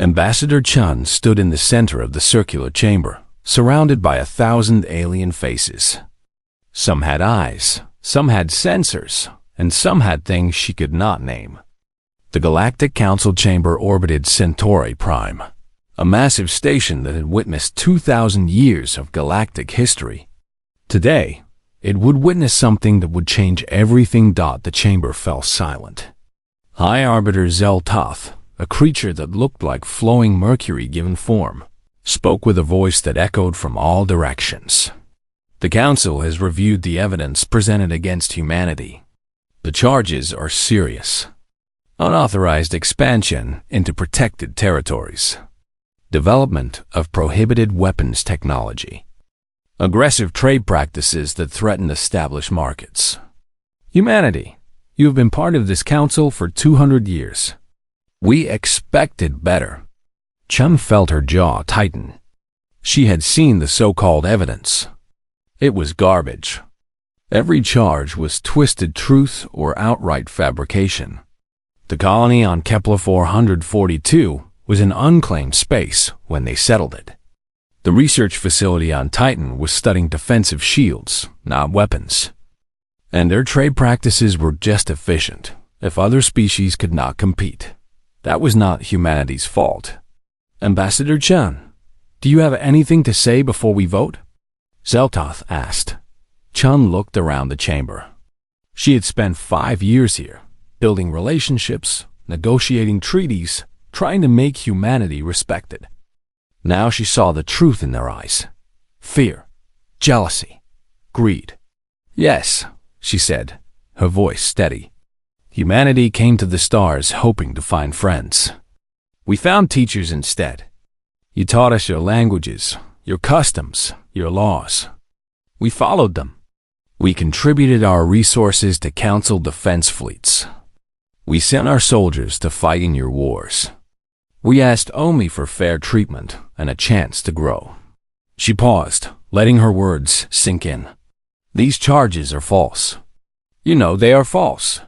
Ambassador Chun stood in the center of the circular chamber, surrounded by 1,000 alien faces. Some had eyes, some had sensors, and some had things she could not name. The Galactic Council chamber orbited Centauri Prime, a massive station that had witnessed 2,000 years of galactic history. Today, it would witness something that would change everything. The chamber fell silent. High Arbiter Zeltoth, a creature that looked like flowing mercury given form, spoke with a voice that echoed from all directions. The Council has reviewed the evidence presented against humanity. The charges are serious. Unauthorized expansion into protected territories. Development of prohibited weapons technology. Aggressive trade practices that threaten established markets. Humanity, you have been part of this council for 200 years. We expected better. Chun felt her jaw tighten. She had seen the so-called evidence. It was garbage. Every charge was twisted truth or outright fabrication. The colony on Kepler 442 was an unclaimed space when they settled it. The research facility on Titan was studying defensive shields, not weapons. And their trade practices were just efficient if other species could not compete. That was not humanity's fault. Ambassador Chun, do you have anything to say before we vote? Zeltoth asked. Chun looked around the chamber. She had spent 5 years here, building relationships, negotiating treaties, trying to make humanity respected. Now she saw the truth in their eyes. Fear, jealousy, greed. Yes, she said, her voice steady. Humanity came to the stars hoping to find friends. We found teachers instead. You taught us your languages, your customs, your laws. We followed them. We contributed our resources to Council defense fleets. We sent our soldiers to fight in your wars. We asked only for fair treatment and a chance to grow. She paused, letting her words sink in. These charges are false. You know they are false.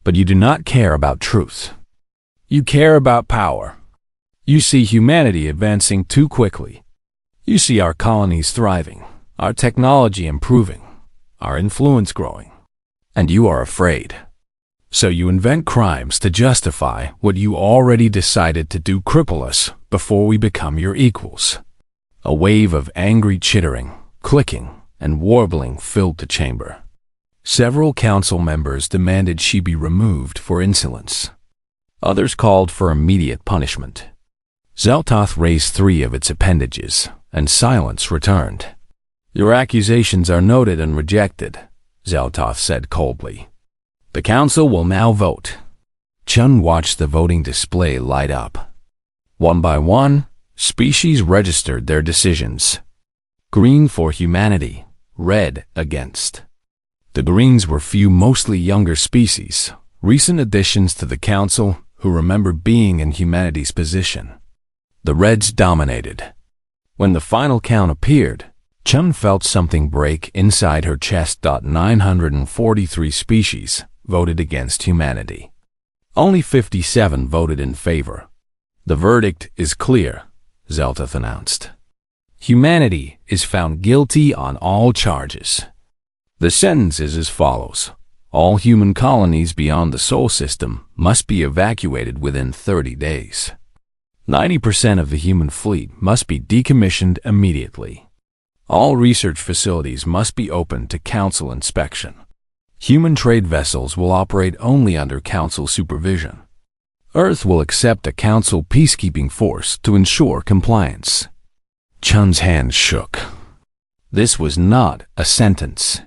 But you do not care about truth. You care about power. You see humanity advancing too quickly. You see our colonies thriving, our technology improving, our influence growing. And you are afraid. So you invent crimes to justify what you already decided to do, cripple us before we become your equals. A wave of angry chittering, clicking, and warbling filled the chamber. Several council members demanded she be removed for insolence. Others called for immediate punishment. Zeltoth raised 3 of its appendages, and silence returned. Your accusations are noted and rejected, Zeltoth said coldly. The council will now vote. Chun watched the voting display light up. One by one, species registered their decisions. Green for humanity, red against. The Greens were few, mostly younger species, recent additions to the council who remembered being in humanity's position. The Reds dominated. When the final count appeared, Chun felt something break inside her chest. 943 species voted against humanity. Only 57 voted in favor. The verdict is clear, Zeltoth announced. Humanity is found guilty on all charges. The sentence is as follows. All human colonies beyond the Sol system must be evacuated within 30 days. 90% of the human fleet must be decommissioned immediately. All research facilities must be open to council inspection. Human trade vessels will operate only under council supervision. Earth will accept a council peacekeeping force to ensure compliance. Chun's hand shook. This was not a sentence.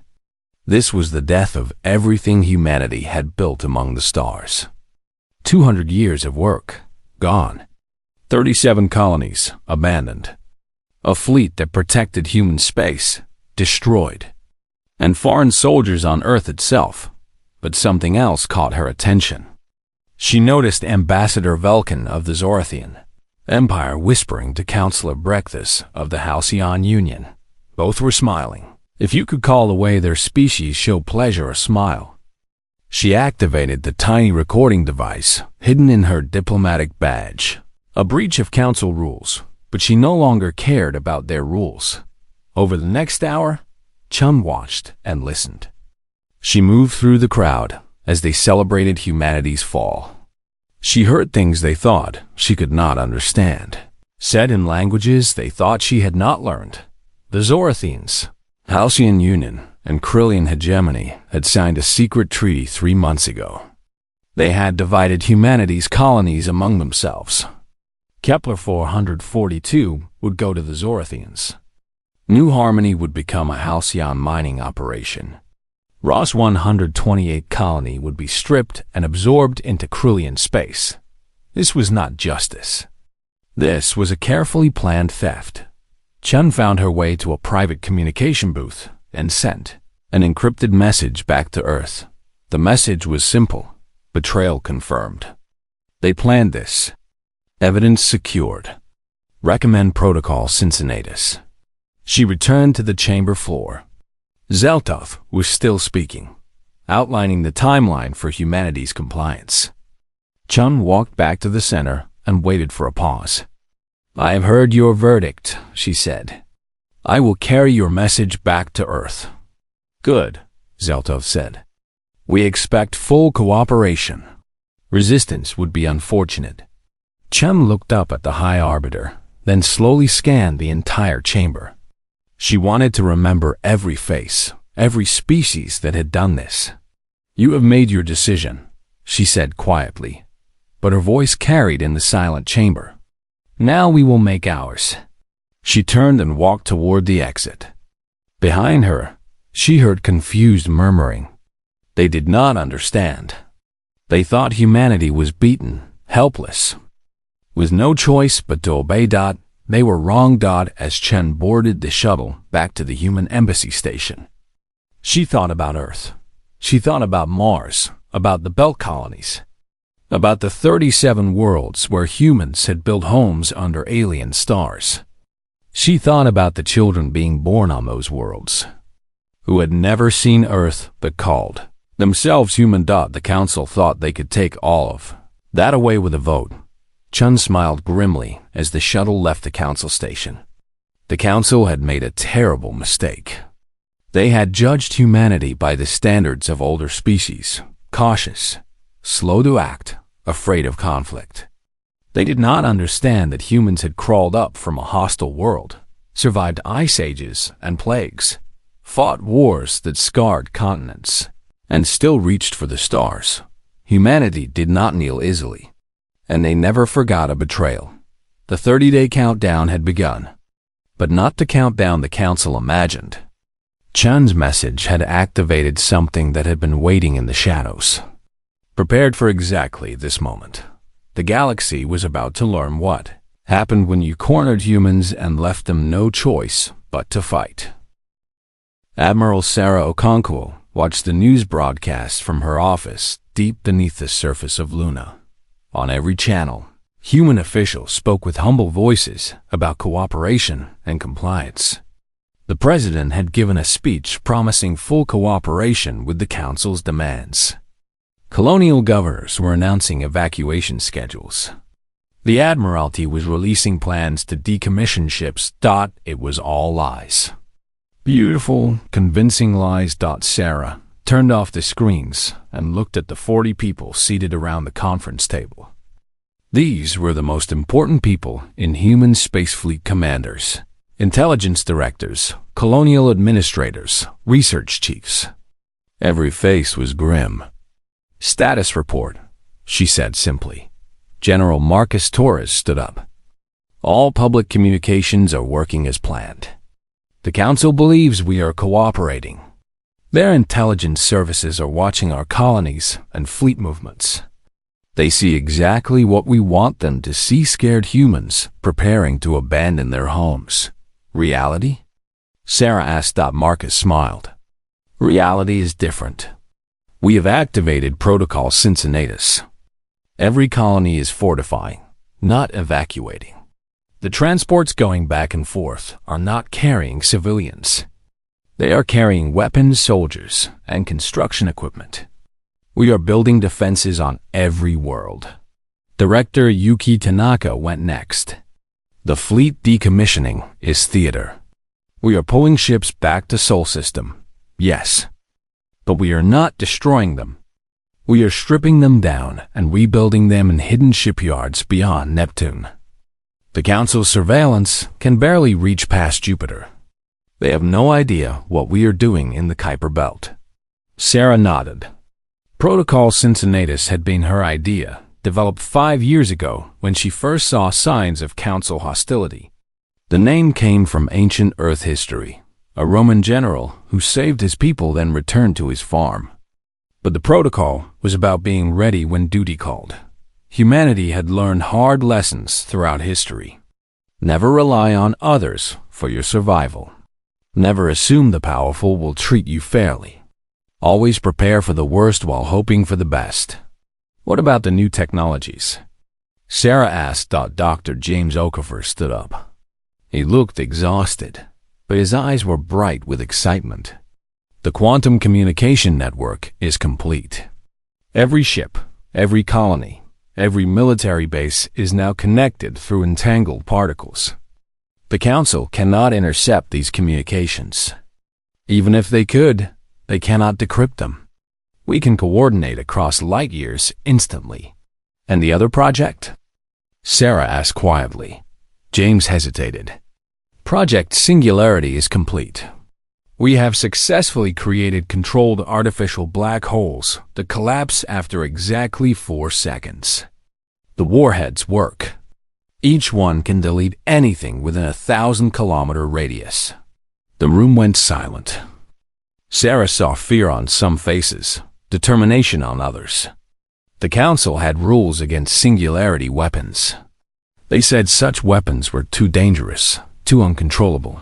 This was the death of everything humanity had built among the stars. 200 years of work, gone. 37 colonies, abandoned. A fleet that protected human space, destroyed. And foreign soldiers on Earth itself. But something else caught her attention. She noticed Ambassador Vulcan of the Zorathian Empire whispering to Councillor Brechthus of the Halcyon Union. Both were smiling. If you could call the way their species show pleasure a smile. She activated the tiny recording device hidden in her diplomatic badge. A breach of council rules, but she no longer cared about their rules. Over the next hour, Chun watched and listened. She moved through the crowd as they celebrated humanity's fall. She heard things they thought she could not understand, said in languages they thought she had not learned. The Zorathians, Halcyon Union, and Krillian hegemony had signed a secret treaty 3 months ago. They had divided humanity's colonies among themselves. Kepler 442 would go to the Zorathians. New Harmony would become a Halcyon mining operation. Ross 128 colony would be stripped and absorbed into Krillian space. This was not justice. This was a carefully planned theft. Chun found her way to a private communication booth and sent an encrypted message back to Earth. The message was simple: betrayal confirmed. They planned this. Evidence secured. Recommend Protocol Cincinnatus. She returned to the chamber floor. Zeltov was still speaking, outlining the timeline for humanity's compliance. Chun walked back to the center and waited for a pause. "I have heard your verdict," she said. "I will carry your message back to Earth." "Good," Zeltov said. "We expect full cooperation. Resistance would be unfortunate." Chun looked up at the High Arbiter, then slowly scanned the entire chamber. She wanted to remember every face, every species that had done this. "You have made your decision," she said quietly, but her voice carried in the silent chamber. "Now we will make ours." She turned and walked toward the exit. Behind her, she heard confused murmuring. They did not understand. They thought humanity was beaten, helpless, with no choice but to obey. They were wrong. As Chen boarded the shuttle back to the human embassy station. She thought about Earth. She thought about Mars, about the Belt colonies, about the 37 worlds where humans had built homes under alien stars. She thought about the children being born on those worlds, who had never seen Earth but called themselves human. The council thought they could take all of that away with a vote. Chun smiled grimly as the shuttle left the council station. The council had made a terrible mistake. They had judged humanity by the standards of older species, cautious, slow to act, afraid of conflict. They did not understand that humans had crawled up from a hostile world, survived ice ages and plagues, fought wars that scarred continents, and still reached for the stars. Humanity did not kneel easily, and they never forgot a betrayal. The 30-day countdown had begun, but not the countdown the council imagined. Chun's message had activated something that had been waiting in the shadows, prepared for exactly this moment. The galaxy was about to learn what happened when you cornered humans and left them no choice but to fight. Admiral Sarah Okonkwo watched the news broadcast from her office deep beneath the surface of Luna. On every channel, human officials spoke with humble voices about cooperation and compliance. The president had given a speech promising full cooperation with the council's demands. Colonial governors were announcing evacuation schedules. The Admiralty was releasing plans to decommission ships. It was all lies. Beautiful, convincing lies. Sarah turned off the screens and looked at the 40 people seated around the conference table. These were the most important people in human spacefleet: commanders, intelligence directors, colonial administrators, research chiefs. Every face was grim. "Status report," she said simply. General Marcus Torres stood up. "All public communications are working as planned. The council believes we are cooperating. Their intelligence services are watching our colonies and fleet movements. They see exactly what we want them to see: scared humans preparing to abandon their homes. Reality?" Sarah asked. Marcus smiled. "Reality is different. We have activated Protocol Cincinnatus. Every colony is fortifying, not evacuating. The transports going back and forth are not carrying civilians. They are carrying weapons, soldiers, and construction equipment. We are building defenses on every world. Director Yuki Tanaka went next. The fleet decommissioning is theater. We are pulling ships back to Sol System, yes. But we are not destroying them. We are stripping them down and rebuilding them in hidden shipyards beyond Neptune. The Council's surveillance can barely reach past Jupiter. They have no idea what we are doing in the Kuiper Belt. Sarah nodded. Protocol Cincinnatus had been her idea, developed 5 years ago when she first saw signs of Council hostility. The name came from ancient Earth history. A Roman general who saved his people then returned to his farm. But the protocol was about being ready when duty called. Humanity had learned hard lessons throughout history. Never rely on others for your survival. Never assume the powerful will treat you fairly. Always prepare for the worst while hoping for the best. What about the new technologies? Sarah asked. Dr. James Okafor stood up. He looked exhausted, but his eyes were bright with excitement. The quantum communication network is complete. Every ship, every colony, every military base is now connected through entangled particles. The Council cannot intercept these communications. Even if they could, they cannot decrypt them. We can coordinate across light years instantly. And the other project? Sarah asked quietly. James hesitated. Project Singularity is complete. We have successfully created controlled artificial black holes that collapse after exactly 4 seconds. The warheads work. Each one can delete anything within a 1,000-kilometer radius. The room went silent. Sarah saw fear on some faces, determination on others. The Council had rules against singularity weapons. They said such weapons were too dangerous, too uncontrollable.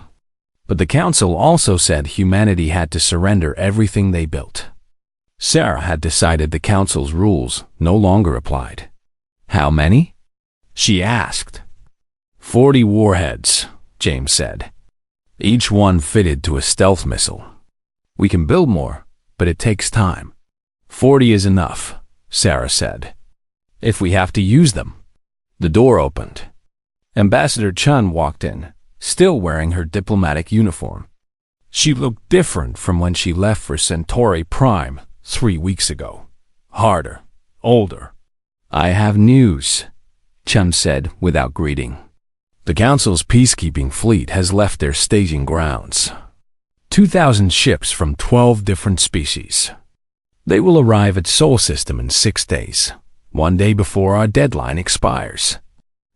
But the Council also said humanity had to surrender everything they built. Sarah had decided the Council's rules no longer applied. How many? She asked. 40 warheads, James said. Each one fitted to a stealth missile. We can build more, but it takes time. 40 is enough, Sarah said. If we have to use them. The door opened. Ambassador Chun walked in, still wearing her diplomatic uniform. She looked different from when she left for Centauri Prime 3 weeks ago. Harder, older. I have news, Chun said without greeting. The Council's peacekeeping fleet has left their staging grounds. 2,000 ships from 12 different species. They will arrive at Sol System in 6 days, 1 day before our deadline expires.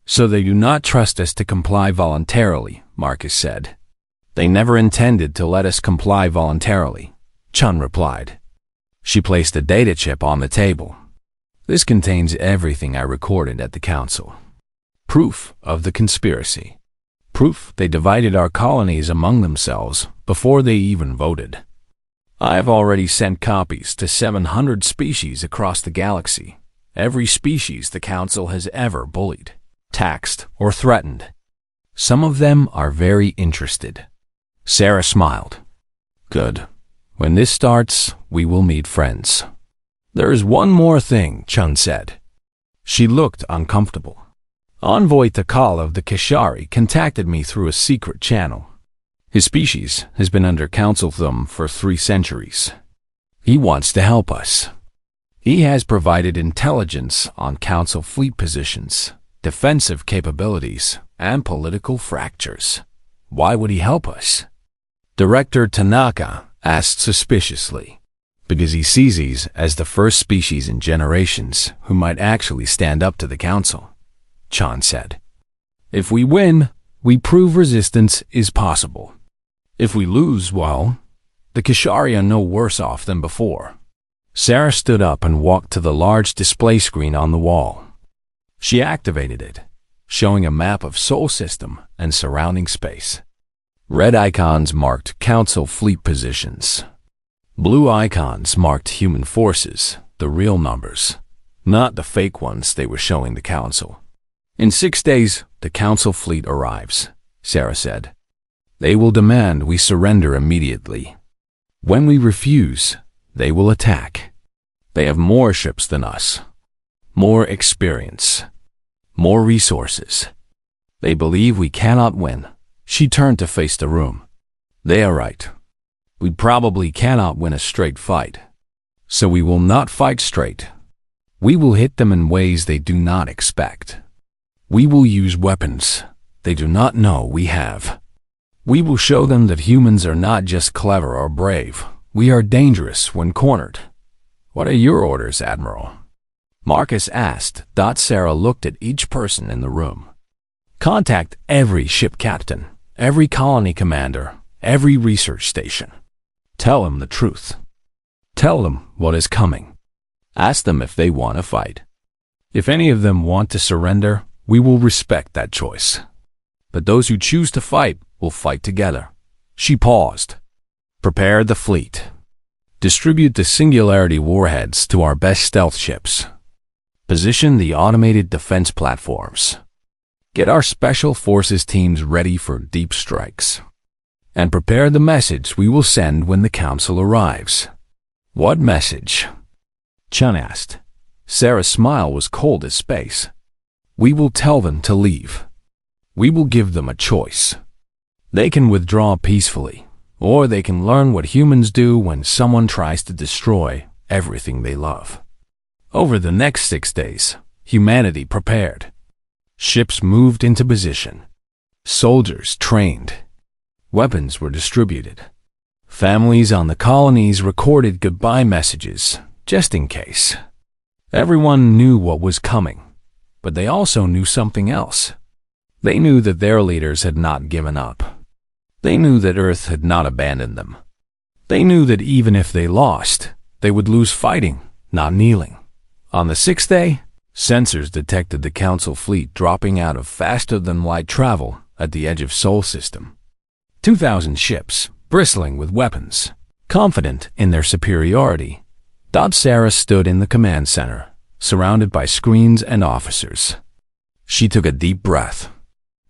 So they do not trust us to comply voluntarily, Marcus said. They never intended to let us comply voluntarily, Chun replied. She placed a data chip on the table. This contains everything I recorded at the Council. Proof of the conspiracy. Proof they divided our colonies among themselves before they even voted. I have already sent copies to 700 species across the galaxy, every species the Council has ever bullied, taxed, or threatened. Some of them are very interested. Sarah smiled. Good. When this starts, we will meet friends. There is one more thing, Chun said. She looked uncomfortable. Envoy Takal of the Kishari contacted me through a secret channel. His species has been under Council thumb for 3 centuries. He wants to help us. He has provided intelligence on Council fleet positions, defensive capabilities, and political fractures. Why would he help us? Director Tanaka asked suspiciously. Because he sees these as the first species in generations who might actually stand up to the Council, Chun said. If we win, we prove resistance is possible. If we lose, well, the Kishari are no worse off than before. Sarah stood up and walked to the large display screen on the wall. She activated it, showing a map of Sol System and surrounding space. Red icons marked Council fleet positions. Blue icons marked human forces, the real numbers, not the fake ones they were showing the Council. In 6 days, the Council fleet arrives, Sarah said. They will demand we surrender immediately. When we refuse, they will attack. They have more ships than us. more experience, more resources. They believe we cannot win. She turned to face the room. They are right. We probably cannot win a straight fight. So we will not fight straight. We will hit them in ways they do not expect. We will use weapons they do not know we have. We will show them that humans are not just clever or brave. We are dangerous when cornered. What are your orders, Admiral? Marcus asked. Sarah looked at each person in the room. Contact every ship captain, every colony commander, every research station. Tell them the truth. Tell them what is coming. Ask them if they want to fight. If any of them want to surrender, we will respect that choice. But those who choose to fight will fight together. She paused. Prepare the fleet. Distribute the Singularity warheads to our best stealth ships. Position the automated defense platforms. Get our special forces teams ready for deep strikes. And prepare the message we will send when the council arrives. What message? Chun asked. Sarah's smile was cold as space. We will tell them to leave. We will give them a choice. They can withdraw peacefully, or they can learn what humans do when someone tries to destroy everything they love. Over the next 6 days, humanity prepared. Ships moved into position. Soldiers trained. Weapons were distributed. Families on the colonies recorded goodbye messages, just in case. Everyone knew what was coming, but they also knew something else. They knew that their leaders had not given up. They knew that Earth had not abandoned them. They knew that even if they lost, they would lose fighting, not kneeling. On the 6th day, sensors detected the Council fleet dropping out of faster-than-light travel at the edge of Sol System. 2,000 ships, bristling with weapons, confident in their superiority. Sarah stood in the command center, surrounded by screens and officers. She took a deep breath.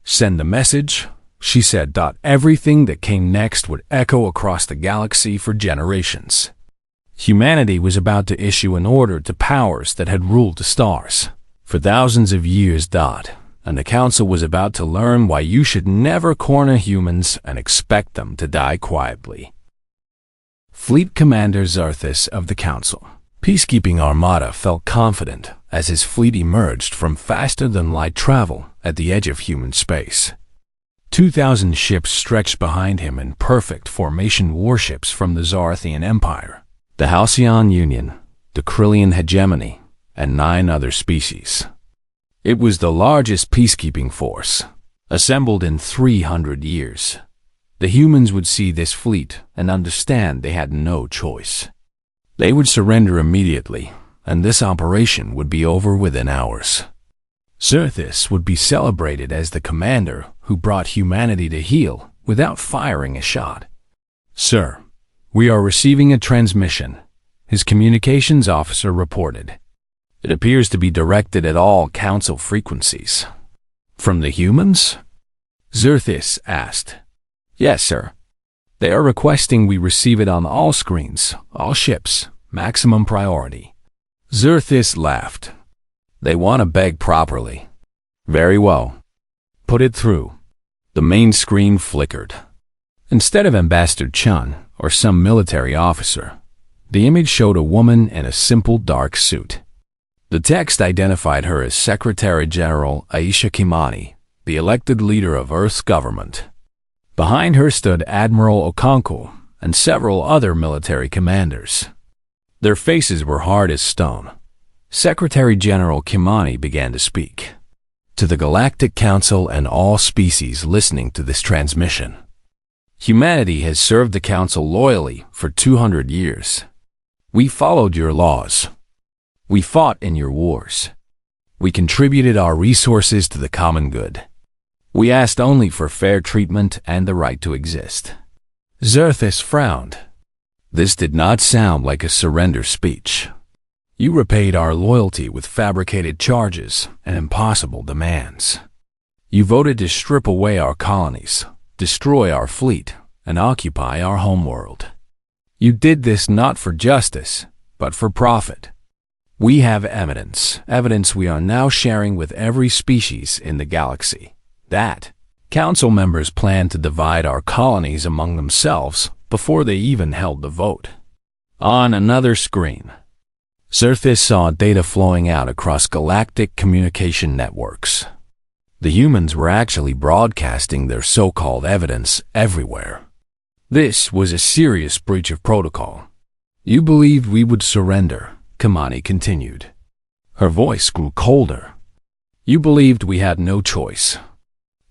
Send the message, she said. Everything that came next would echo across the galaxy for generations. Humanity was about to issue an order to powers that had ruled the stars for thousands of years. And the Council was about to learn why you should never corner humans and expect them to die quietly. Fleet Commander Xerthis of the Council. Peacekeeping Armada felt confident as his fleet emerged from faster-than-light travel at the edge of human space. 2,000 ships stretched behind him in perfect formation, warships from the Zarthian Empire, the Halcyon Union, the Krillian Hegemony, and 9 other species. It was the largest peacekeeping force, assembled in 300 years. The humans would see this fleet and understand they had no choice. They would surrender immediately, and this operation would be over within hours. Xerthis would be celebrated as the commander who brought humanity to heel without firing a shot. Sir, we are receiving a transmission, his communications officer reported. It appears to be directed at all Council frequencies. From the humans? Xerthis asked. Yes, sir. They are requesting we receive it on all screens, all ships, maximum priority. Xerthis laughed. They want to beg properly. Very well. Put it through. The main screen flickered. Instead of Ambassador Chun or some military officer, the image showed a woman in a simple dark suit. The text identified her as Secretary General Aisha Kimani, the elected leader of Earth's government. Behind her stood Admiral Okonkwo and several other military commanders. Their faces were hard as stone. Secretary General Kimani began to speak. To the Galactic Council and all species listening to this transmission. Humanity has served the Council loyally for 200 years. We followed your laws. We fought in your wars. We contributed our resources to the common good. We asked only for fair treatment and the right to exist. Xerthis frowned. This did not sound like a surrender speech. You repaid our loyalty with fabricated charges and impossible demands. You voted to strip away our colonies, destroy our fleet, and occupy our homeworld. You did this not for justice, but for profit. We have evidence we are now sharing with every species in the galaxy. That council members plan to divide our colonies among themselves before they even held the vote. On another screen, Surface saw data flowing out across galactic communication networks. The humans were actually broadcasting their so-called evidence everywhere. This was a serious breach of protocol. You believed we would surrender, Kamani continued. Her voice grew colder. You believed we had no choice.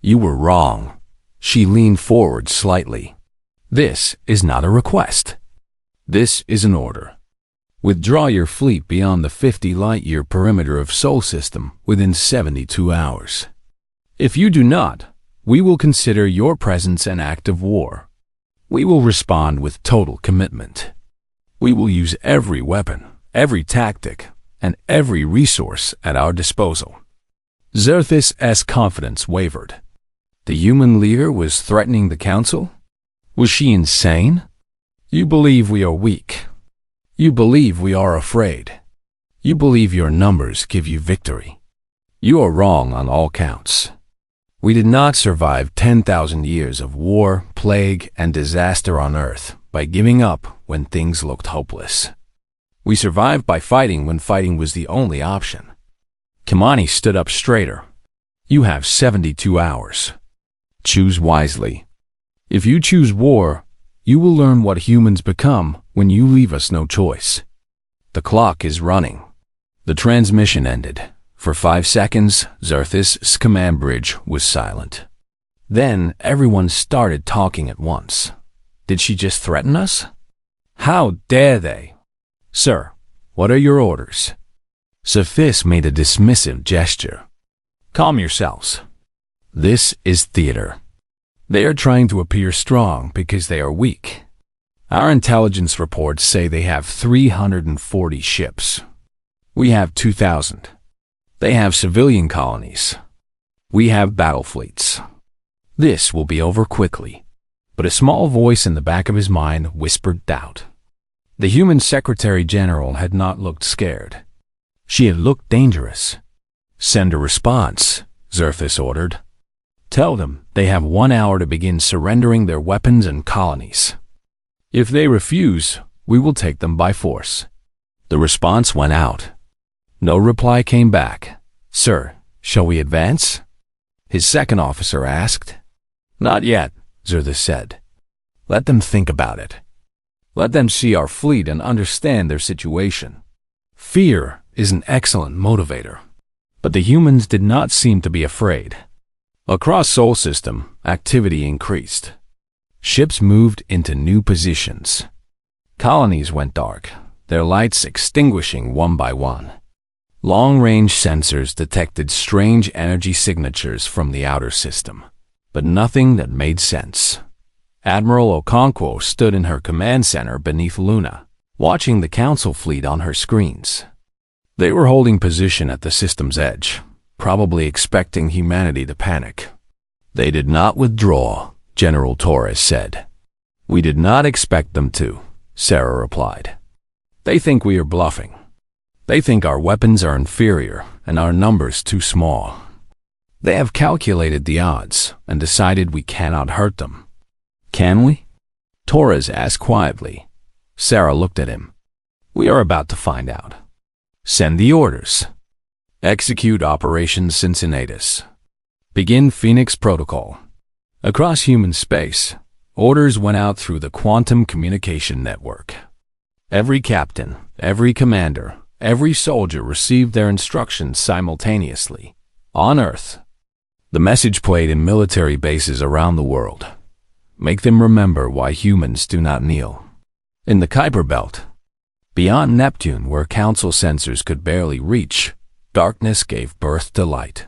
You were wrong. She leaned forward slightly. This is not a request. This is an order. Withdraw your fleet beyond the 50 light-year perimeter of Sol System within 72 hours. If you do not, we will consider your presence an act of war. We will respond with total commitment. We will use every weapon, every tactic, and every resource at our disposal. Xerthis' confidence wavered. The human leader was threatening the council? Was she insane? You believe we are weak. You believe we are afraid. You believe your numbers give you victory. You are wrong on all counts. We did not survive 10,000 years of war, plague, and disaster on Earth by giving up when things looked hopeless. We survived by fighting when fighting was the only option. Kamani stood up straighter. You have 72 hours. Choose wisely. If you choose war, you will learn what humans become when you leave us no choice. The clock is running. The transmission ended. For 5 seconds, Xerthis' command bridge was silent. Then everyone started talking at once. Did she just threaten us? How dare they? Sir, what are your orders? Xerthis made a dismissive gesture. Calm yourselves. This is theater. They are trying to appear strong because they are weak. Our intelligence reports say they have 340 ships. We have 2,000. They have civilian colonies. We have battle fleets. This will be over quickly. But a small voice in the back of his mind whispered doubt. The human Secretary General had not looked scared. She had looked dangerous. Send a response, Xerthis ordered. Tell them they have 1 hour to begin surrendering their weapons and colonies. If they refuse, we will take them by force. The response went out. No reply came back. Sir, shall we advance? His second officer asked. Not yet, Xerthis said. Let them think about it. Let them see our fleet and understand their situation. Fear is an excellent motivator. But the humans did not seem to be afraid. Across Sol System, activity increased. Ships moved into new positions. Colonies went dark, their lights extinguishing one by one. Long-range sensors detected strange energy signatures from the outer system, but nothing that made sense. Admiral Okonkwo stood in her command center beneath Luna, watching the council fleet on her screens. They were holding position at the system's edge, probably expecting humanity to panic. They did not withdraw, General Torres said. We did not expect them to, Sarah replied. They think we are bluffing. They think our weapons are inferior and our numbers too small. They have calculated the odds and decided we cannot hurt them. Can we? Torres asked quietly. Sarah looked at him. We are about to find out. Send the orders. Execute Operation Cincinnatus. Begin Phoenix Protocol. Across human space, orders went out through the quantum communication network. Every captain, every commander, every soldier received their instructions simultaneously, on Earth. The message played in military bases around the world. Make them remember why humans do not kneel. In the Kuiper Belt, beyond Neptune where council sensors could barely reach, darkness gave birth to light.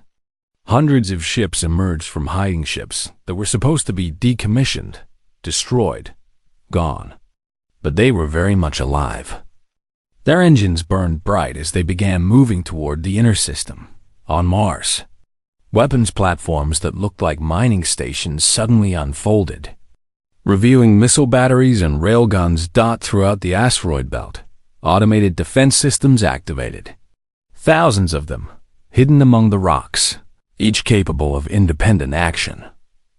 Hundreds of ships emerged from hiding ships that were supposed to be decommissioned, destroyed, gone. But they were very much alive. Their engines burned bright as they began moving toward the inner system, on Mars. Weapons platforms that looked like mining stations suddenly unfolded, revealing missile batteries and railguns dot throughout the asteroid belt, Automated defense systems activated. Thousands of them, hidden among the rocks, each capable of independent action.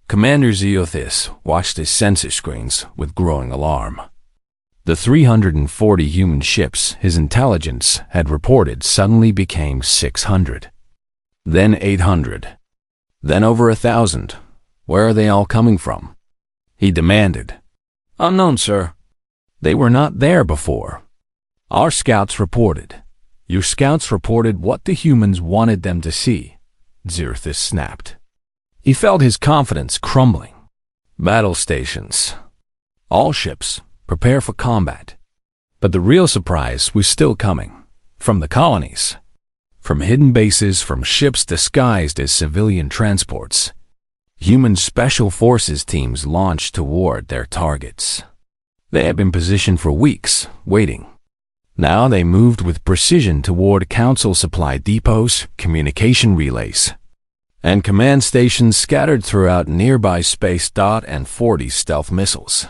Commander Zeothis watched his sensor screens with growing alarm. The 340 human ships his intelligence had reported suddenly became 600. Then 800. Then over 1,000. Where are they all coming from? He demanded. Unknown, sir. They were not there before. Our scouts reported. Your scouts reported what the humans wanted them to see, Zeothis snapped. He felt his confidence crumbling. Battle stations. All ships, prepare for combat. But the real surprise was still coming. From the colonies. From hidden bases, from ships disguised as civilian transports. Human special forces teams launched toward their targets. They had been positioned for weeks, waiting. Now they moved with precision toward council supply depots, communication relays, and command stations scattered throughout nearby space. And 40 stealth missiles,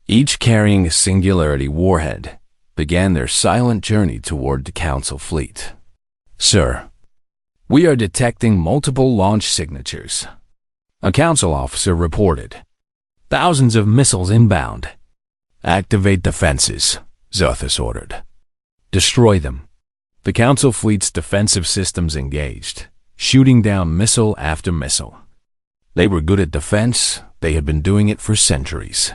each carrying a singularity warhead, began their silent journey toward the council fleet. Sir, we are detecting multiple launch signatures. A council officer reported. Thousands of missiles inbound. Activate defenses, Zeothis ordered. Destroy them. The council fleet's defensive systems engaged, shooting down missile after missile. They were good at defense. They had been doing it for centuries.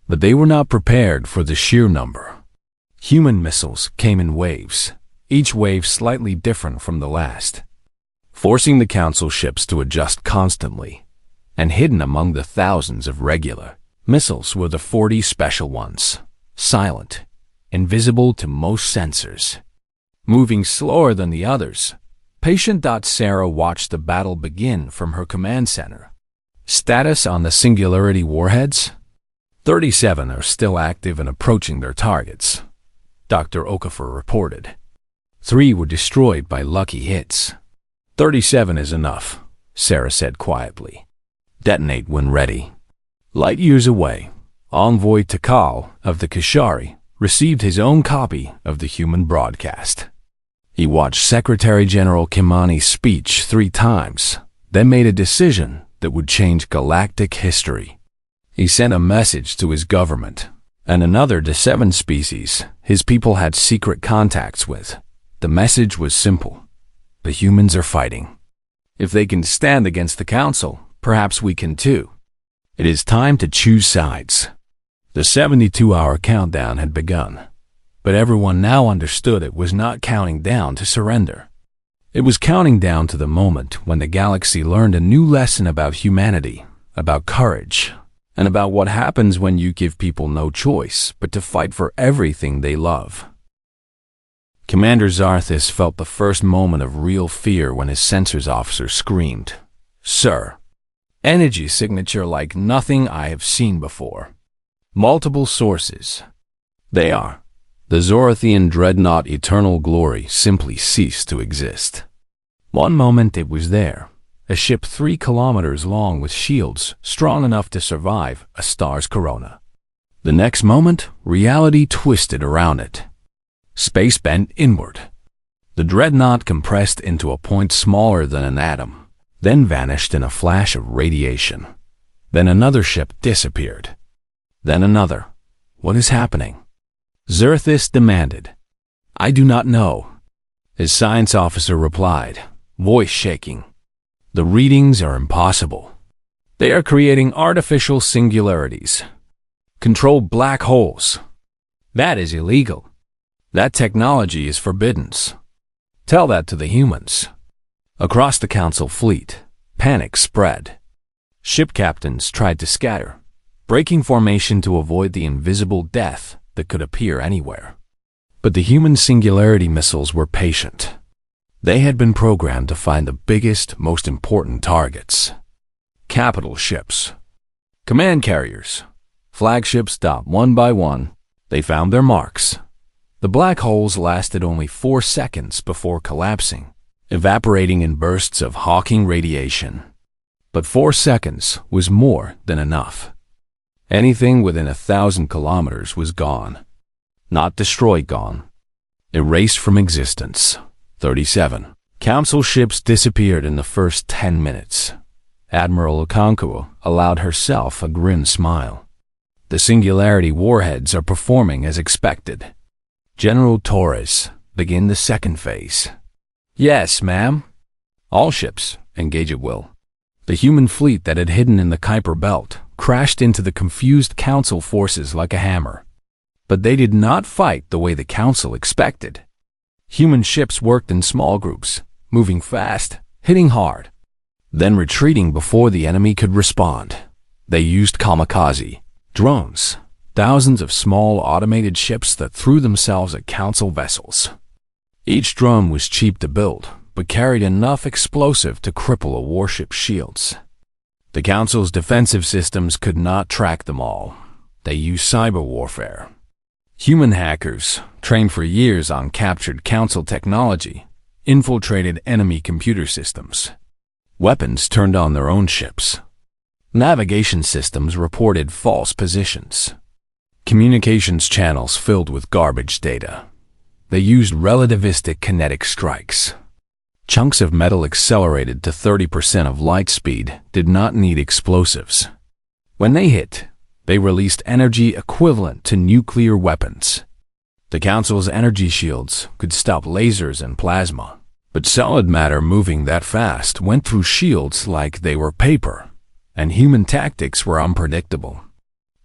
But they were not prepared for the sheer number. Human missiles came in waves, each wave slightly different from the last, forcing the council ships to adjust constantly. And hidden among the thousands of regular missiles were the 40 special ones, silent, invisible to most sensors. Moving slower than the others, patient. Sarah watched the battle begin from her command center. Status on the singularity warheads? 37 are still active and approaching their targets, Dr. Okafor reported. 3 were destroyed by lucky hits. 37 is enough, Sarah said quietly. Detonate when ready. Light years away, Envoy Takal of the Kashari received his own copy of the human broadcast. He watched Secretary General Kimani's speech 3 times, then made a decision that would change galactic history. He sent a message to his government and another to 7 species his people had secret contacts with. The message was simple. The humans are fighting. If they can stand against the council, perhaps we can too. It is time to choose sides. The 72-hour countdown had begun, but everyone now understood it was not counting down to surrender. It was counting down to the moment when the galaxy learned a new lesson about humanity, about courage, and about what happens when you give people no choice but to fight for everything they love. Commander Zarthis felt the first moment of real fear when his sensors officer screamed, "Sir, energy signature like nothing I have seen before. Multiple sources. They are. The Zorathian dreadnought Eternal Glory simply ceased to exist. One moment it was there, a ship 3 kilometers long with shields strong enough to survive a star's corona. The next moment, reality twisted around it. Space bent inward. The dreadnought compressed into a point smaller than an atom, then vanished in a flash of radiation. Then another ship disappeared. Then another. What is happening? Zerthis demanded. I do not know. His science officer replied, voice shaking. The readings are impossible. They are creating artificial singularities. Controlled black holes. That is illegal. That technology is forbidden. Tell that to the humans. Across the council fleet, panic spread. Ship captains tried to scatter, breaking formation to avoid the invisible death that could appear anywhere. But the human singularity missiles were patient. They had been programmed to find the biggest, most important targets. Capital ships. Command carriers. Flagships stopped one by one. They found their marks. The black holes lasted only 4 seconds before collapsing, evaporating in bursts of Hawking radiation. But 4 seconds was more than enough. Anything within 1,000 kilometers was gone. Not destroyed, gone. Erased from existence. 37. Council ships disappeared in the first 10 minutes. Admiral Okonkwo allowed herself a grim smile. The Singularity warheads are performing as expected. General Torres, begin the second phase. Yes, ma'am. All ships, engage at will. The human fleet that had hidden in the Kuiper Belt crashed into the confused Council forces like a hammer. But they did not fight the way the Council expected. Human ships worked in small groups, moving fast, hitting hard, then retreating before the enemy could respond. They used kamikaze, drones, thousands of small automated ships that threw themselves at Council vessels. Each drone was cheap to build, but carried enough explosive to cripple a warship's shields. The Council's defensive systems could not track them all. They used cyber warfare. Human hackers, trained for years on captured Council technology, infiltrated enemy computer systems. Weapons turned on their own ships. Navigation systems reported false positions. Communications channels filled with garbage data. They used relativistic kinetic strikes. Chunks of metal accelerated to 30% of light speed did not need explosives. When they hit, they released energy equivalent to nuclear weapons. The Council's energy shields could stop lasers and plasma, but solid matter moving that fast went through shields like they were paper, and human tactics were unpredictable.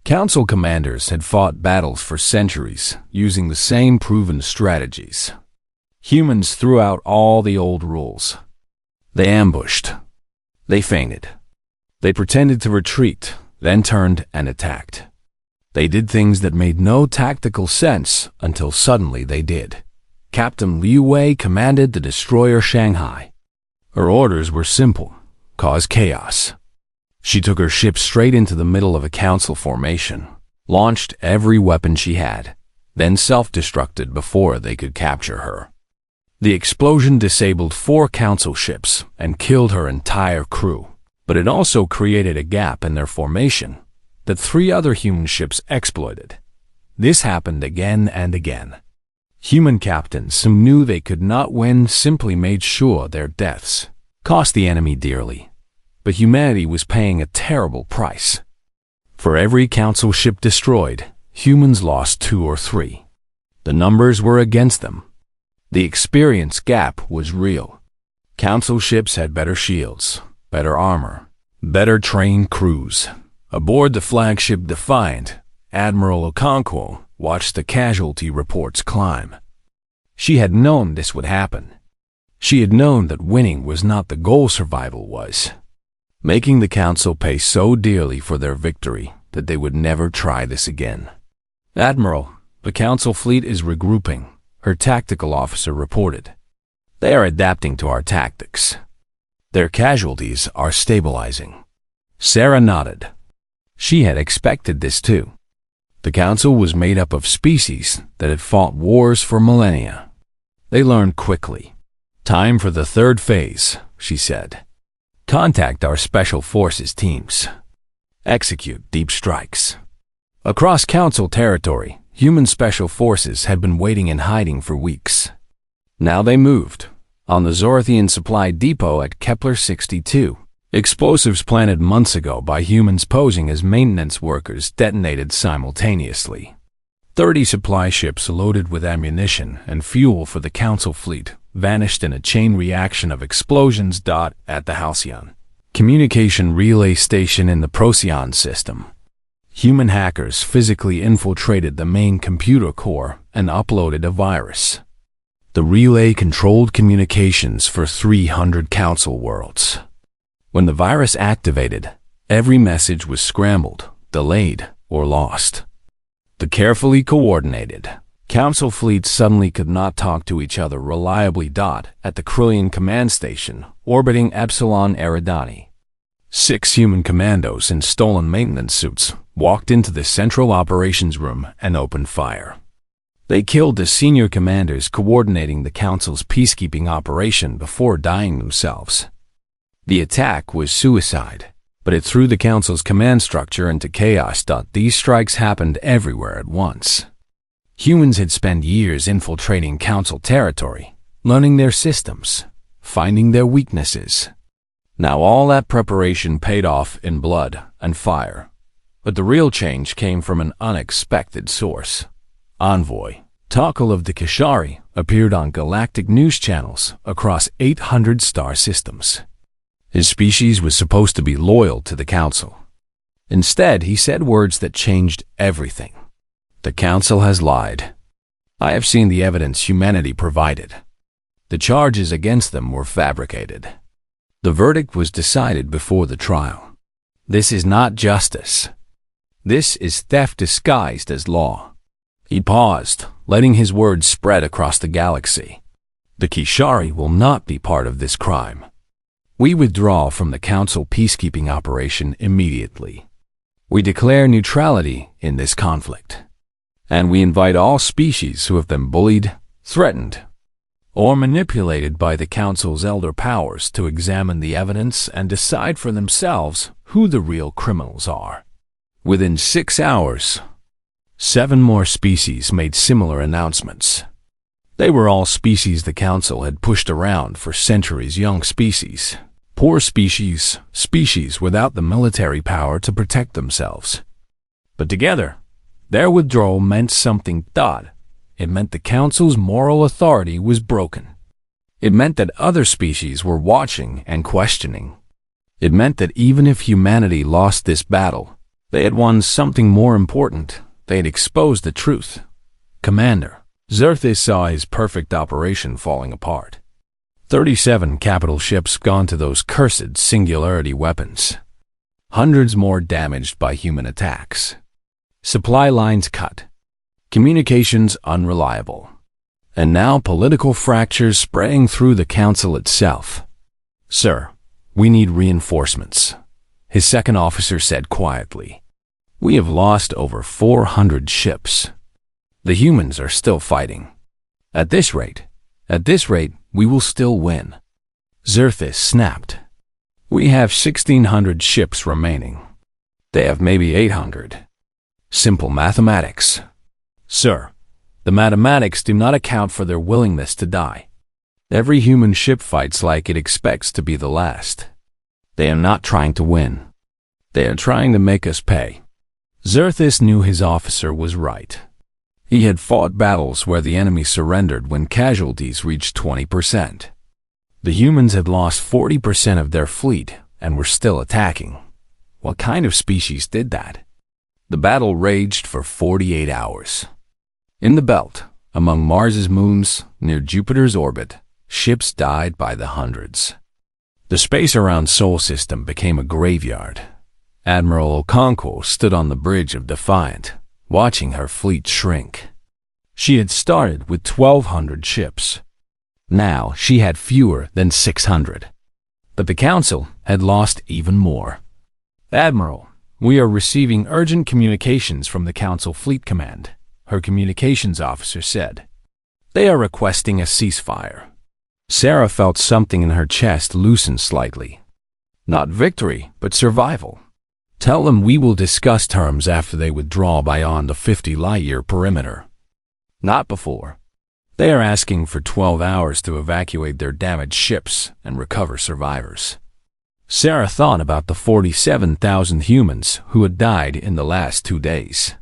Council commanders had fought battles for centuries using the same proven strategies. Humans threw out all the old rules. They ambushed. They feinted. They pretended to retreat, then turned and attacked. They did things that made no tactical sense until suddenly they did. Captain Liu Wei commanded the destroyer Shanghai. Her orders were simple: cause chaos. She took her ship straight into the middle of a Council formation, launched every weapon she had, then self-destructed before they could capture her. The explosion disabled 4 Council ships and killed her entire crew, but it also created a gap in their formation that 3 other human ships exploited. This happened again and again. Human captains who knew they could not win simply made sure their deaths cost the enemy dearly. But humanity was paying a terrible price. For every Council ship destroyed, humans lost 2 or 3. The numbers were against them. The experience gap was real. Council ships had better shields, better armor, better trained crews. Aboard the flagship Defiant, Admiral Okonkwo watched the casualty reports climb. She had known this would happen. She had known that winning was not the goal, survival was. Making the Council pay so dearly for their victory that they would never try this again. Admiral, the Council fleet is regrouping, her tactical officer reported. They are adapting to our tactics. Their casualties are stabilizing. Sarah nodded. She had expected this too. The Council was made up of species that had fought wars for millennia. They learned quickly. Time for the third phase, she said. Contact our Special Forces teams. Execute deep strikes. Across Council territory, human Special Forces had been waiting in hiding for weeks. Now they moved. On the Zorthian supply depot at Kepler 62, explosives planted months ago by humans posing as maintenance workers detonated simultaneously. 30 supply ships loaded with ammunition and fuel for the Council fleet vanished in a chain reaction of explosions. At the Halcyon communication relay station in the Procyon system, human hackers physically infiltrated the main computer core and uploaded a virus. The relay controlled communications for 300 Council worlds. When the virus activated, every message was scrambled, delayed, or lost. The carefully coordinated Council fleet suddenly could not talk to each other reliably. At the Krillian command station, orbiting Epsilon Eridani, 6 human commandos in stolen maintenance suits walked into the central operations room and opened fire. They killed the senior commanders coordinating the Council's peacekeeping operation before dying themselves. The attack was suicide, but it threw the Council's command structure into chaos. These strikes happened everywhere at once. Humans had spent years infiltrating Council territory, learning their systems, finding their weaknesses. Now all that preparation paid off in blood and fire. But the real change came from an unexpected source. Envoy Takal of the Kishari appeared on galactic news channels across 800 star systems. His species was supposed to be loyal to the Council. Instead, he said words that changed everything. The Council has lied. I have seen the evidence humanity provided. The charges against them were fabricated. The verdict was decided before the trial. This is not justice. This is theft disguised as law. He paused, letting his words spread across the galaxy. The Kishari will not be part of this crime. We withdraw from the Council peacekeeping operation immediately. We declare neutrality in this conflict. And we invite all species who have been bullied, threatened, or manipulated by the Council's elder powers to examine the evidence and decide for themselves who the real criminals are. Within 6 hours, 7 more species made similar announcements. They were all species the Council had pushed around for centuries: young species, poor species, species without the military power to protect themselves. But together, their withdrawal meant something. It meant the Council's moral authority was broken. It meant that other species were watching and questioning. It meant that even if humanity lost this battle, they had won something more important. They had exposed the truth. Commander Xerthis saw his perfect operation falling apart. 37 capital ships gone to those cursed singularity weapons. Hundreds more damaged by human attacks. Supply lines cut. Communications unreliable. And now political fractures spraying through the Council itself. Sir, we need reinforcements, his second officer said quietly. We have lost over 400 ships. The humans are still fighting. At this rate, we will still win. Xerthis snapped. We have 1,600 ships remaining. They have maybe 800. Simple mathematics. Sir, the mathematics do not account for their willingness to die. Every human ship fights like it expects to be the last. They are not trying to win. They are trying to make us pay. Xerthis knew his officer was right. He had fought battles where the enemy surrendered when casualties reached 20%. The humans had lost 40% of their fleet and were still attacking. What kind of species did that? The battle raged for 48 hours. In the belt, among Mars's moons, near Jupiter's orbit, ships died by the hundreds. The space around Sol system became a graveyard. Admiral Okonkwo stood on the bridge of Defiant, watching her fleet shrink. She had started with 1,200 ships. Now she had fewer than 600. But the Council had lost even more. Admiral, we are receiving urgent communications from the Council Fleet Command, her communications officer said. They are requesting a ceasefire. Sarah felt something in her chest loosen slightly. Not victory, but survival. Tell them we will discuss terms after they withdraw beyond the 50 light-year perimeter. Not before. They are asking for 12 hours to evacuate their damaged ships and recover survivors. Sarah thought about the 47,000 humans who had died in the last 2 days.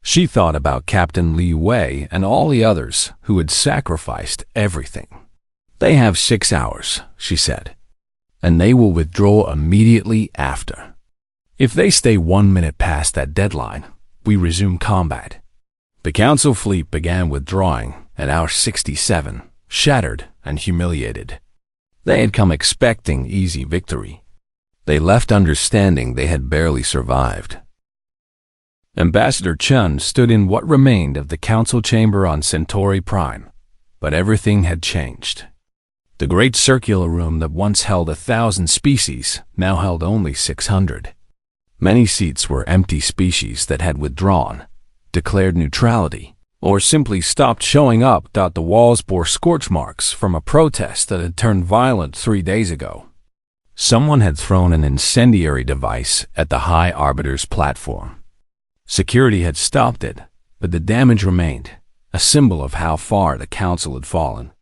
She thought about Captain Li Wei and all the others who had sacrificed everything. They have 6 hours, she said, and they will withdraw immediately after. If they stay 1 minute past that deadline, we resume combat. The Council fleet began withdrawing at hour 67, shattered and humiliated. They had come expecting easy victory. They left understanding they had barely survived. Ambassador Chun stood in what remained of the Council chamber on Centauri Prime, but everything had changed. The great circular room that once held 1,000 species now held only 600. Many seats were empty species that had withdrawn, declared neutrality, or simply stopped showing up. The walls bore scorch marks from a protest that had turned violent 3 days ago. Someone had thrown an incendiary device at the High Arbiter's platform. Security had stopped it, but the damage remained, a symbol of how far the Council had fallen.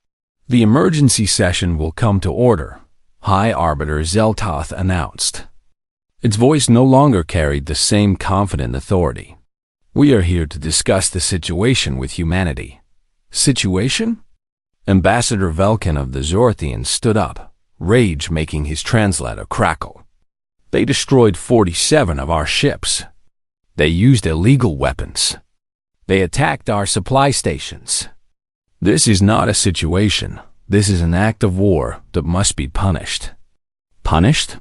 The emergency session will come to order, High Arbiter Zeltoth announced. Its voice no longer carried the same confident authority. We are here to discuss the situation with humanity. Situation? Ambassador Velkin of the Zorthians stood up, rage making his translator crackle. They destroyed 47 of our ships. They used illegal weapons. They attacked our supply stations. This is not a situation. This is an act of war that must be punished. Punished?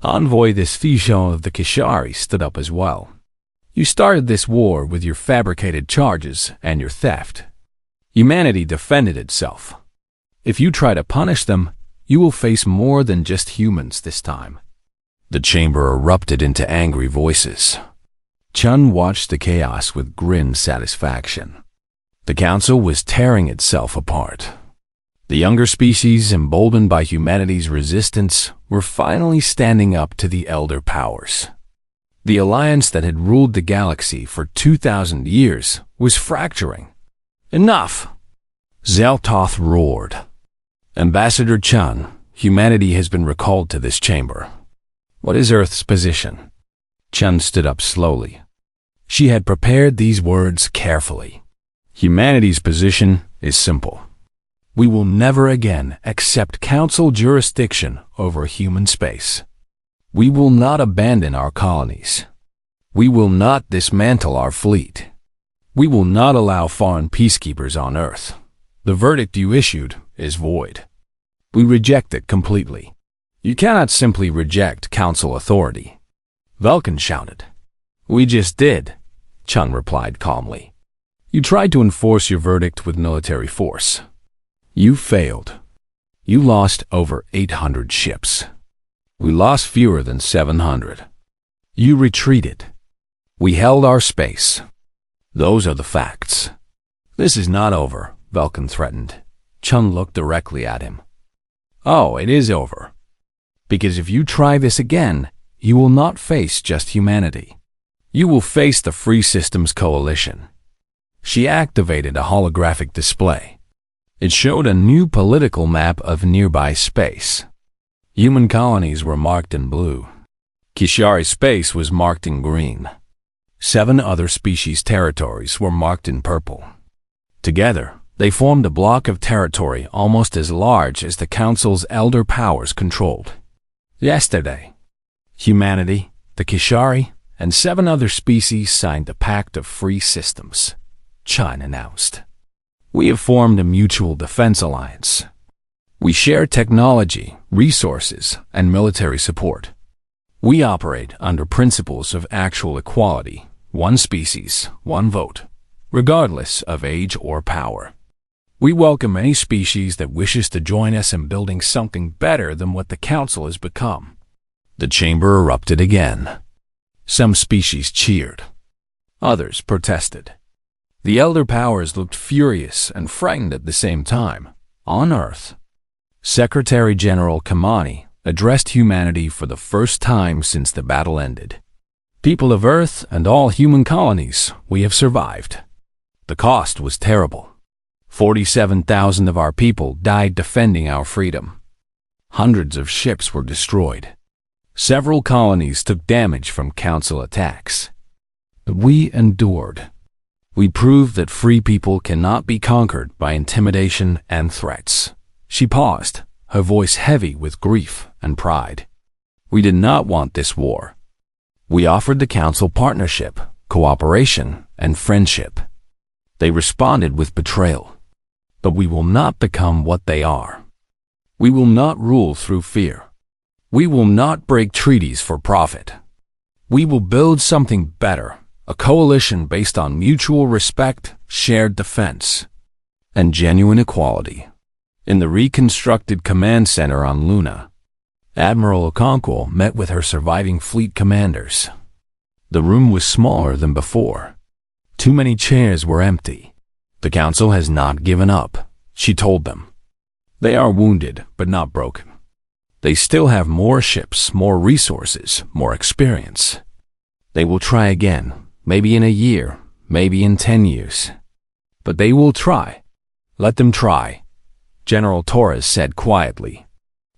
Envoy Desfichon of the Kishari stood up as well. You started this war with your fabricated charges and your theft. Humanity defended itself. If you try to punish them, you will face more than just humans this time. The chamber erupted into angry voices. Chun watched the chaos with grim satisfaction. The council was tearing itself apart. The younger species, emboldened by humanity's resistance, were finally standing up to the elder powers. The alliance that had ruled the galaxy for 2,000 years was fracturing. Enough! Zeltoth roared. Ambassador Chun, humanity has been recalled to this chamber. What is Earth's position? Chun stood up slowly. She had prepared these words carefully. Humanity's position is simple. We will never again accept council jurisdiction over human space. We will not abandon our colonies. We will not dismantle our fleet. We will not allow foreign peacekeepers on Earth. The verdict you issued is void. We reject it completely. You cannot simply reject council authority. Velkin shouted. We just did, Chun replied calmly. You tried to enforce your verdict with military force. You failed. You lost over 800 ships. We lost fewer than 700. You retreated. We held our space. Those are the facts. This is not over, Velkin threatened. Chun looked directly at him. Oh, it is over. Because if you try this again, you will not face just humanity. You will face the Free Systems Coalition. She activated a holographic display. It showed a new political map of nearby space. Human colonies were marked in blue. Kishari space was marked in green. 7 other species' territories were marked in purple. Together, they formed a block of territory almost as large as the Council's elder powers controlled. Yesterday, humanity, the Kishari, and 7 other species signed a Pact of Free Systems, Chun announced. We have formed a mutual defense alliance. We share technology, resources, and military support. We operate under principles of actual equality, 1 species, 1 vote, regardless of age or power. We welcome any species that wishes to join us in building something better than what the Council has become. The chamber erupted again. Some species cheered. Others protested. The elder powers looked furious and frightened at the same time. On Earth, Secretary General Kamani addressed humanity for the first time since the battle ended. People of Earth and all human colonies, we have survived. The cost was terrible. 47,000 of our people died defending our freedom. Hundreds of ships were destroyed. Several colonies took damage from Council attacks. But we endured. We proved that free people cannot be conquered by intimidation and threats. She paused, her voice heavy with grief and pride. We did not want this war. We offered the Council partnership, cooperation, and friendship. They responded with betrayal. But we will not become what they are. We will not rule through fear. We will not break treaties for profit. We will build something better, a coalition based on mutual respect, shared defense, and genuine equality. In the reconstructed command center on Luna, Admiral Okonkwo met with her surviving fleet commanders. The room was smaller than before. Too many chairs were empty. The Council has not given up, she told them. They are wounded, but not broken. They still have more ships, more resources, more experience. They will try again, maybe in a year, maybe in 10 years. But they will try. Let them try, General Torres said quietly.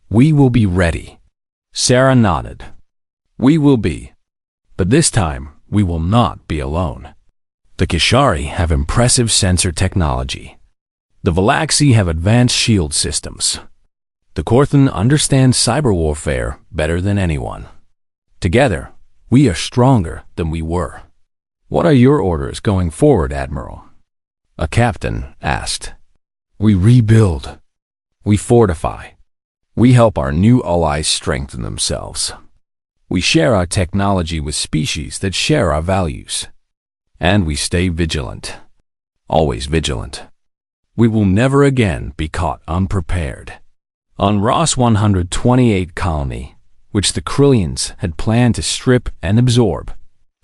We will be ready. Sarah nodded. We will be. But this time, we will not be alone. The Kishari have impressive sensor technology. The Valaxi have advanced shield systems. The Korthan understand cyber warfare better than anyone. Together, we are stronger than we were. What are your orders going forward, Admiral? A captain asked. We rebuild. We fortify. We help our new allies strengthen themselves. We share our technology with species that share our values. And we stay vigilant. Always vigilant. We will never again be caught unprepared. On Ross 128 colony, which the Krillians had planned to strip and absorb,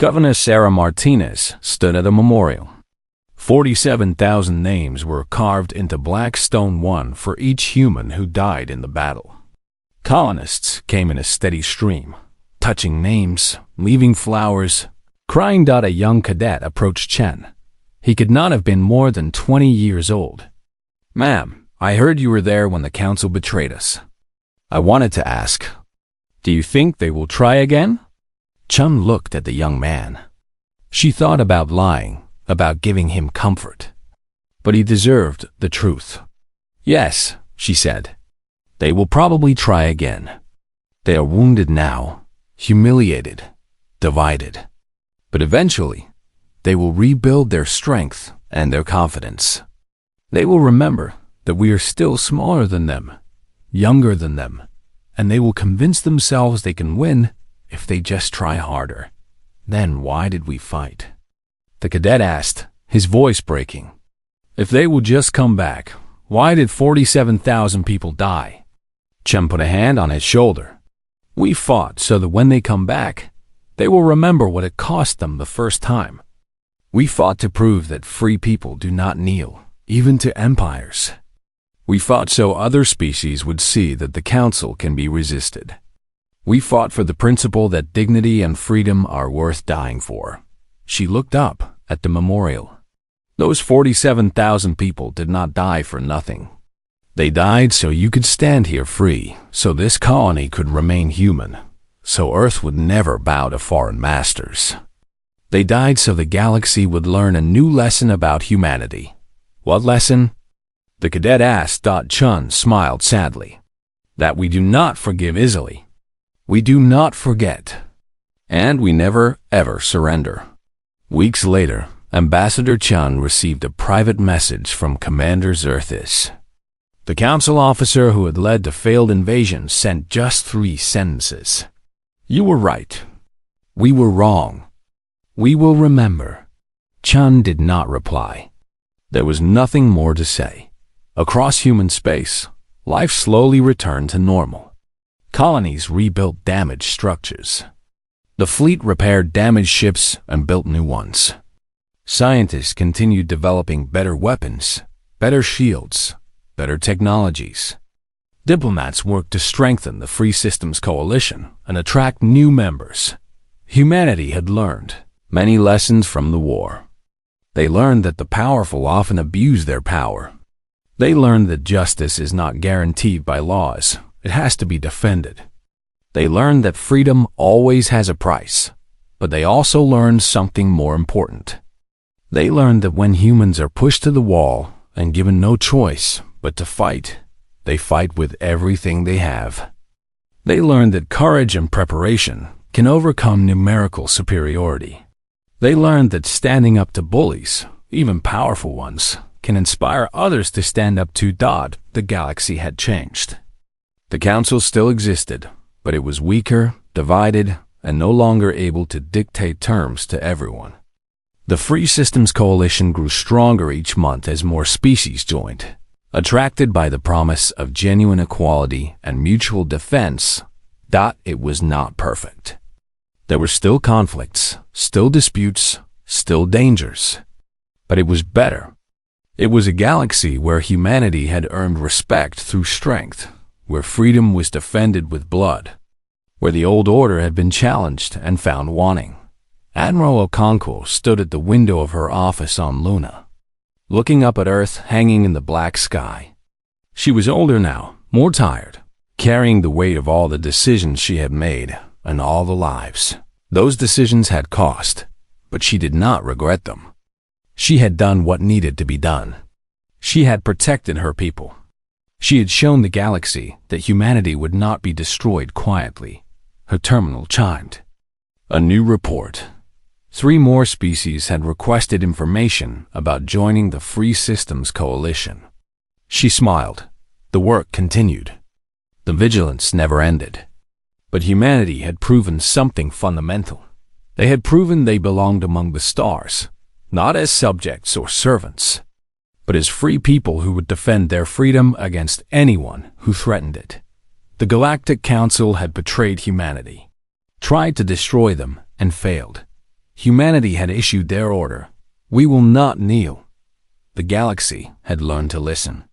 Governor Sarah Martinez stood at a memorial. 47,000 names were carved into black stone, one for each human who died in the battle. Colonists came in a steady stream, touching names, leaving flowers, crying. A young cadet approached Chen. He could not have been more than 20 years old. Ma'am, I heard you were there when the council betrayed us. I wanted to ask, do you think they will try again? Chen looked at the young man. She thought about lying, about giving him comfort. But he deserved the truth. Yes, she said. They will probably try again. They are wounded now, humiliated, divided. But eventually, they will rebuild their strength and their confidence. They will remember that we are still smaller than them, younger than them, and they will convince themselves they can win if they just try harder. Then why did we fight? The cadet asked, his voice breaking. If they will just come back, why did 47,000 people die? Chen put a hand on his shoulder. We fought so that when they come back, they will remember what it cost them the first time. We fought to prove that free people do not kneel, even to empires. We fought so other species would see that the council can be resisted. We fought for the principle that dignity and freedom are worth dying for. She looked up at the memorial. Those 47,000 people did not die for nothing. They died so you could stand here free, so this colony could remain human, so Earth would never bow to foreign masters. They died so the galaxy would learn a new lesson about humanity. What lesson? The cadet asked. Chun smiled sadly. That we do not forgive easily. We do not forget. And we never, ever surrender. Weeks later, Ambassador Chun received a private message from Commander Zerthis. The council officer who had led the failed invasion sent just 3 sentences. You were right. We were wrong. We will remember. Chun did not reply. There was nothing more to say. Across human space, life slowly returned to normal. Colonies rebuilt damaged structures. The fleet repaired damaged ships and built new ones. Scientists continued developing better weapons, better shields, better technologies. Diplomats worked to strengthen the Free Systems Coalition and attract new members. Humanity had learned many lessons from the war. They learned that the powerful often abuse their power. They learned that justice is not guaranteed by laws. It has to be defended. They learned that freedom always has a price, but they also learned something more important. They learned that when humans are pushed to the wall and given no choice but to fight, they fight with everything they have. They learned that courage and preparation can overcome numerical superiority. They learned that standing up to bullies, even powerful ones, can inspire others to stand up to. The galaxy had changed. The council still existed, but it was weaker, divided, and no longer able to dictate terms to everyone. The Free Systems Coalition grew stronger each month as more species joined. Attracted by the promise of genuine equality and mutual defense, it was not perfect. There were still conflicts, still disputes, still dangers. But it was better. It was a galaxy where humanity had earned respect through strength, where freedom was defended with blood, where the old order had been challenged and found wanting. Admiral Okonkwo stood at the window of her office on Luna. looking up at Earth hanging in the black sky. She was older now, more tired, carrying the weight of all the decisions she had made and all the lives. Those decisions had cost, but she did not regret them. She had done what needed to be done. She had protected her people. She had shown the galaxy that humanity would not be destroyed quietly. Her terminal chimed. A new report. 3 more species had requested information about joining the Free Systems Coalition. She smiled. The work continued. The vigilance never ended. But humanity had proven something fundamental. They had proven they belonged among the stars, not as subjects or servants, but as free people who would defend their freedom against anyone who threatened it. The Galactic Council had betrayed humanity, tried to destroy them, and failed. Humanity had issued their order. We will not kneel. The galaxy had learned to listen.